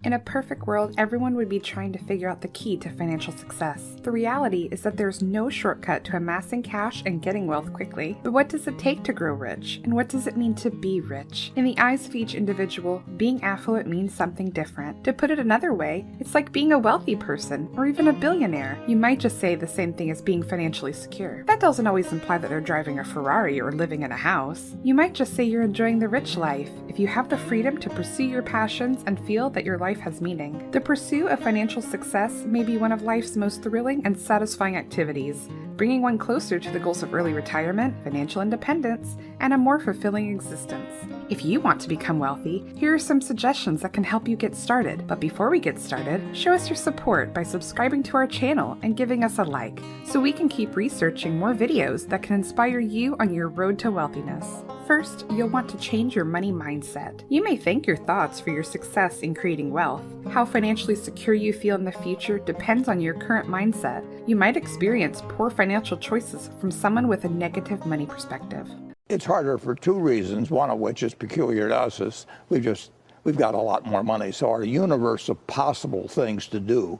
In a perfect world, everyone would be trying to figure out the key to financial success. The reality is that there's no shortcut to amassing cash and getting wealth quickly. But what does it take to grow rich? And what does it mean to be rich? In the eyes of each individual, being affluent means something different. To put it another way, it's like being a wealthy person, or even a billionaire. You might just say the same thing as being financially secure. That doesn't always imply that they're driving a Ferrari or living in a house. You might just say you're enjoying the rich life, if you have the freedom to pursue your passions and feel that your life has meaning. The pursuit of financial success may be one of life's most thrilling and satisfying activities, bringing one closer to the goals of early retirement, financial independence, and a more fulfilling existence. If you want to become wealthy, here are some suggestions that can help you get started. But before we get started, show us your support by subscribing to our channel and giving us a like, so we can keep researching more videos that can inspire you on your road to wealthiness. First, you'll want to change your money mindset. You may think your thoughts for your success in creating wealth. How financially secure you feel in the future depends on your current mindset. You might experience poor financial choices from someone with a negative money perspective. It's harder for two reasons, one of which is peculiar to us, is we've got a lot more money, so our universe of possible things to do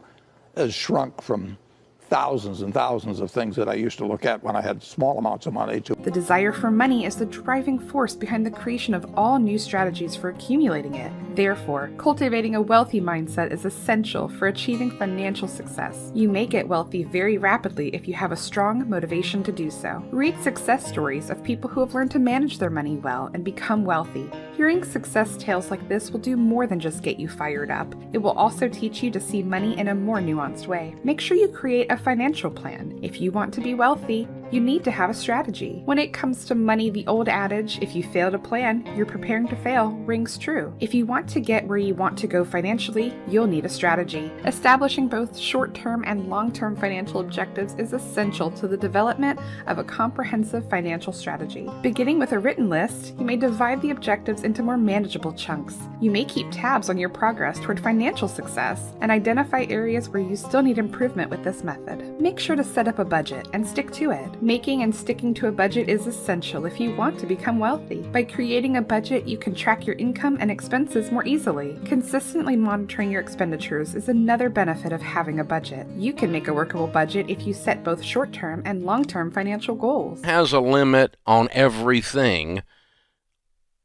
has shrunk from thousands and thousands of things that I used to look at when I had small amounts of money to. The desire for money is the driving force behind the creation of all new strategies for accumulating it. Therefore, cultivating a wealthy mindset is essential for achieving financial success. You may get wealthy very rapidly if you have a strong motivation to do so. Read success stories of people who have learned to manage their money well and become wealthy. Hearing success tales like this will do more than just get you fired up. It will also teach you to see money in a more nuanced way. Make sure you create a financial plan. If you want to be wealthy, you need to have a strategy. When it comes to money, the old adage, if you fail to plan, you're preparing to fail, rings true. If you want to get where you want to go financially, you'll need a strategy. Establishing both short-term and long-term financial objectives is essential to the development of a comprehensive financial strategy. Beginning with a written list, you may divide the objectives into more manageable chunks. You may keep tabs on your progress toward financial success and identify areas where you still need improvement with this method. Make sure to set up a budget and stick to it. Making and sticking to a budget is essential if you want to become wealthy. By creating a budget, you can track your income and expenses more easily. Consistently monitoring your expenditures is another benefit of having a budget. You can make a workable budget if you set both short-term and long-term financial goals. Has a limit on everything.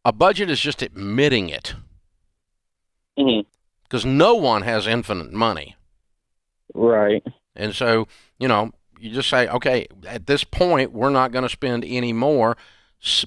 A budget is just admitting it. Because no one has infinite money. Right. And so, you just say, okay, at this point, we're not going to spend any more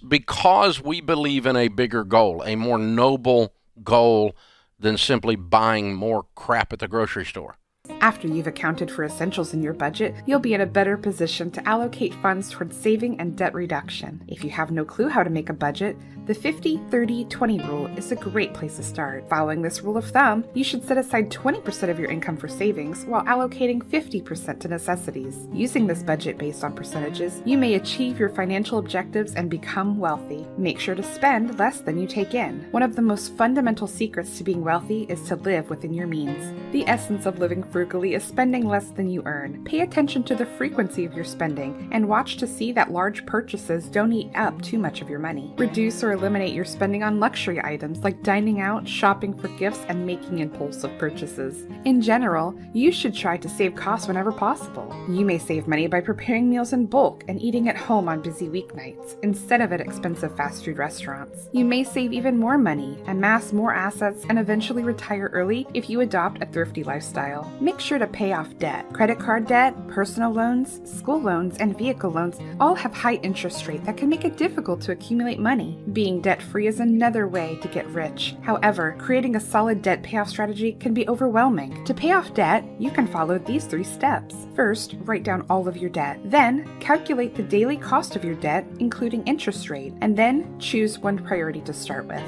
because we believe in a bigger goal, a more noble goal than simply buying more crap at the grocery store. After you've accounted for essentials in your budget, you'll be in a better position to allocate funds towards saving and debt reduction. If you have no clue how to make a budget, the 50-30-20 rule is a great place to start. Following this rule of thumb, you should set aside 20% of your income for savings while allocating 50% to necessities. Using this budget based on percentages, you may achieve your financial objectives and become wealthy. Make sure to spend less than you take in. One of the most fundamental secrets to being wealthy is to live within your means. The essence of living frugally is spending less than you earn. Pay attention to the frequency of your spending and watch to see that large purchases don't eat up too much of your money. Reduce or eliminate your spending on luxury items like dining out, shopping for gifts, and making impulsive purchases. In general, you should try to save costs whenever possible. You may save money by preparing meals in bulk and eating at home on busy weeknights instead of at expensive fast food restaurants. You may save even more money, amass more assets, and eventually retire early if you adopt a thrifty lifestyle. Make sure to pay off debt. Credit card debt, personal loans, school loans, and vehicle loans all have high interest rates that can make it difficult to accumulate money. Being debt-free is another way to get rich. However, creating a solid debt payoff strategy can be overwhelming. To pay off debt, you can follow these 3 steps. First, write down all of your debt. Then, calculate the daily cost of your debt, including interest rate, and then choose one priority to start with.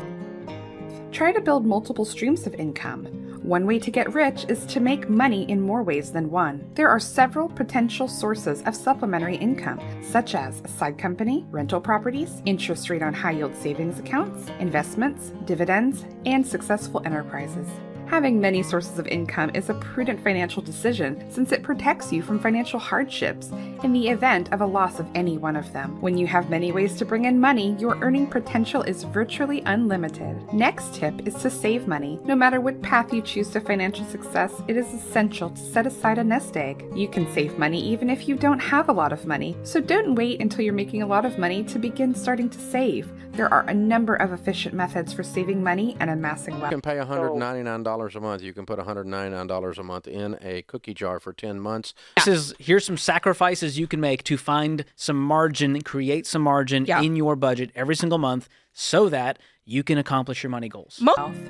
Try to build multiple streams of income. One way to get rich is to make money in more ways than one. There are several potential sources of supplementary income, such as a side company, rental properties, interest rate on high-yield savings accounts, investments, dividends, and successful enterprises. Having many sources of income is a prudent financial decision since it protects you from financial hardships in the event of a loss of any one of them. When you have many ways to bring in money, your earning potential is virtually unlimited. Next tip is to save money. No matter what path you choose to financial success, it is essential to set aside a nest egg. You can save money even if you don't have a lot of money, so don't wait until you're making a lot of money to begin starting to save. There are a number of efficient methods for saving money and amassing wealth. You can pay $199 a month. You can put $199 a month in a cookie jar for 10 months. Here's some sacrifices you can make to find some margin, create some margin in your budget every single month so that you can accomplish your money goals.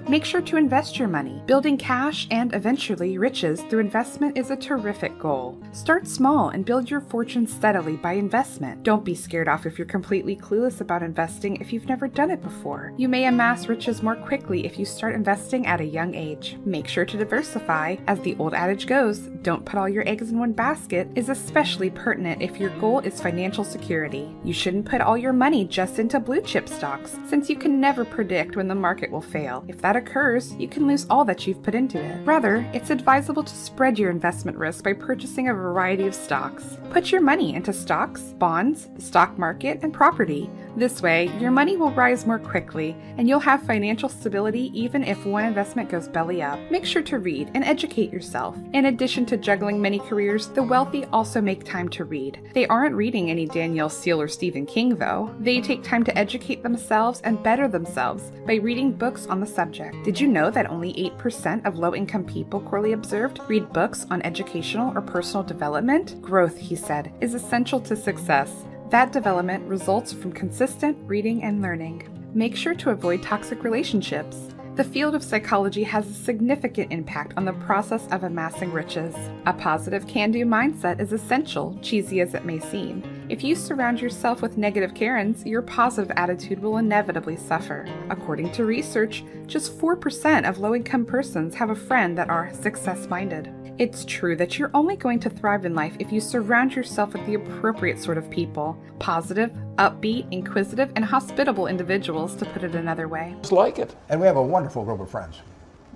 Make sure to invest your money. Building cash and eventually riches through investment is a terrific goal. Start small and build your fortune steadily by investment. Don't be scared off if you're completely clueless about investing if you've never done it before. You may amass riches more quickly if you start investing at a young age. Make sure to diversify. As the old adage goes, don't put all your eggs in one basket is especially pertinent if your goal is financial security. You shouldn't put all your money just into blue chip stocks, since you can never predict when the market will fail. If that occurs, you can lose all that you've put into it. Rather, it's advisable to spread your investment risk by purchasing a variety of stocks. Put your money into stocks, bonds, the stock market, and property. This way, your money will rise more quickly, and you'll have financial stability even if one investment goes belly up. Make sure to read and educate yourself. In addition to juggling many careers, the wealthy also make time to read. They aren't reading any Danielle Steele or Stephen King, though. They take time to educate themselves and better themselves by reading books on the subject. Did you know that only 8% of low-income people, Corley observed, read books on educational or personal development? Growth, he said, is essential to success. That development results from consistent reading and learning. Make sure to avoid toxic relationships. The field of psychology has a significant impact on the process of amassing riches. A positive can-do mindset is essential, cheesy as it may seem. If you surround yourself with negative Karens, your positive attitude will inevitably suffer. According to research, just 4% of low-income persons have a friend that are success-minded. It's true that you're only going to thrive in life if you surround yourself with the appropriate sort of people. Positive, upbeat, inquisitive, and hospitable individuals, to put it another way. It's like it. And we have a wonderful group of friends.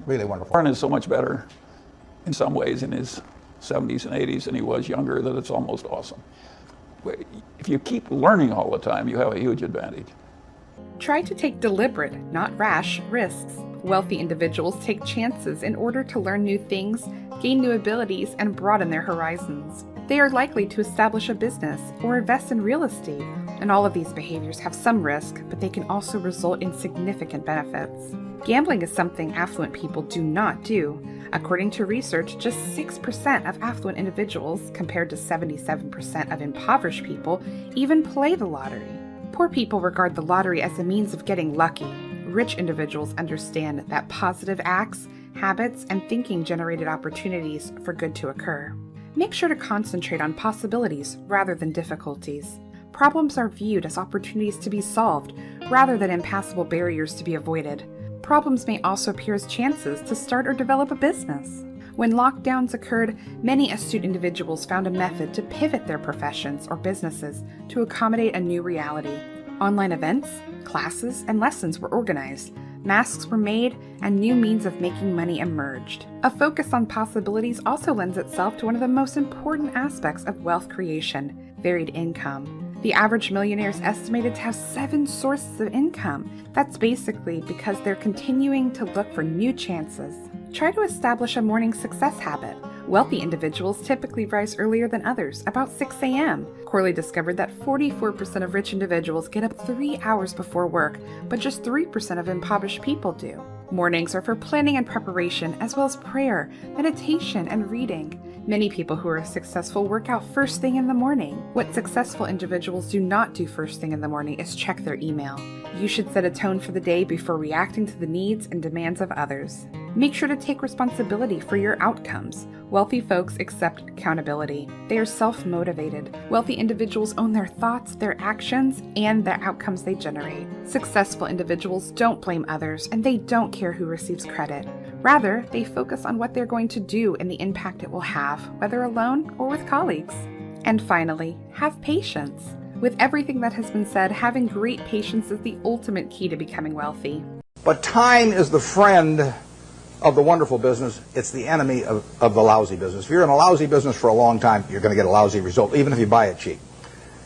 Really wonderful. Warren is so much better in some ways in his 70s and 80s than he was younger that it's almost awesome. If you keep learning all the time, you have a huge advantage. Try to take deliberate, not rash, risks. Wealthy individuals take chances in order to learn new things, gain new abilities, and broaden their horizons. They are likely to establish a business or invest in real estate, and all of these behaviors have some risk, but they can also result in significant benefits. Gambling is something affluent people do not do. According to research, just 6% of affluent individuals, compared to 77% of impoverished people, even play the lottery. Poor people regard the lottery as a means of getting lucky. Rich individuals understand that positive acts, habits, and thinking generated opportunities for good to occur. Make sure to concentrate on possibilities rather than difficulties. Problems are viewed as opportunities to be solved rather than impassable barriers to be avoided. Problems may also appear as chances to start or develop a business. When lockdowns occurred, many astute individuals found a method to pivot their professions or businesses to accommodate a new reality. Online events, classes, and lessons were organized, masks were made, and new means of making money emerged. A focus on possibilities also lends itself to one of the most important aspects of wealth creation: varied income. The average millionaire is estimated to have 7 sources of income. That's basically because they're continuing to look for new chances. Try to establish a morning success habit. Wealthy individuals typically rise earlier than others, about 6 a.m. Corley discovered that 44% of rich individuals get up 3 hours before work, but just 3% of impoverished people do. Mornings are for planning and preparation, as well as prayer, meditation, and reading. Many people who are successful work out first thing in the morning. What successful individuals do not do first thing in the morning is check their email. You should set a tone for the day before reacting to the needs and demands of others. Make sure to take responsibility for your outcomes. Wealthy folks accept accountability. They are self-motivated. Wealthy individuals own their thoughts, their actions, and the outcomes they generate. Successful individuals don't blame others, and they don't care who receives credit. Rather, they focus on what they're going to do and the impact it will have, whether alone or with colleagues. And finally, have patience. With everything that has been said, having great patience is the ultimate key to becoming wealthy. But time is the friend of the wonderful business, it's the enemy of the lousy business. If you're in a lousy business for a long time, you're going to get a lousy result, even if you buy it cheap.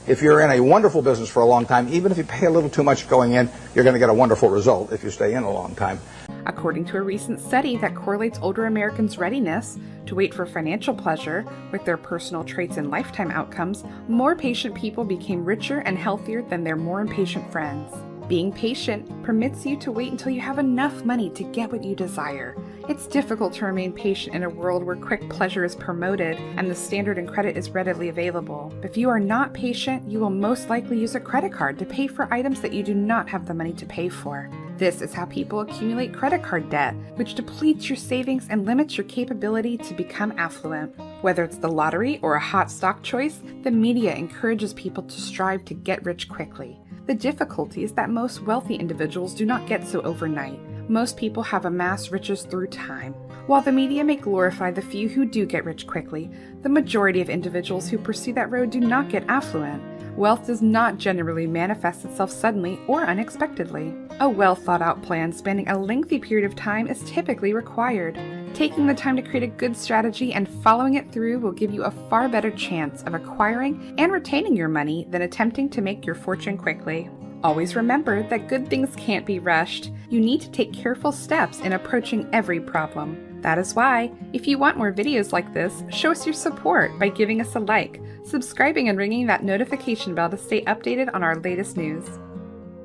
If you're in a wonderful business for a long time, even if you pay a little too much going in, you're going to get a wonderful result if you stay in a long time. According to a recent study that correlates older Americans' readiness to wait for financial pleasure with their personal traits and lifetime outcomes, more patient people became richer and healthier than their more impatient friends. Being patient permits you to wait until you have enough money to get what you desire. It's difficult to remain patient in a world where quick pleasure is promoted and the standard in credit is readily available. If you are not patient, you will most likely use a credit card to pay for items that you do not have the money to pay for. This is how people accumulate credit card debt, which depletes your savings and limits your capability to become affluent. Whether it's the lottery or a hot stock choice, the media encourages people to strive to get rich quickly. The difficulty is that most wealthy individuals do not get so overnight. Most people have amassed riches through time. While the media may glorify the few who do get rich quickly, the majority of individuals who pursue that road do not get affluent. Wealth does not generally manifest itself suddenly or unexpectedly. A well-thought-out plan spanning a lengthy period of time is typically required. Taking the time to create a good strategy and following it through will give you a far better chance of acquiring and retaining your money than attempting to make your fortune quickly. Always remember that good things can't be rushed. You need to take careful steps in approaching every problem. That is why, if you want more videos like this, show us your support by giving us a like, subscribing and ringing that notification bell to stay updated on our latest news.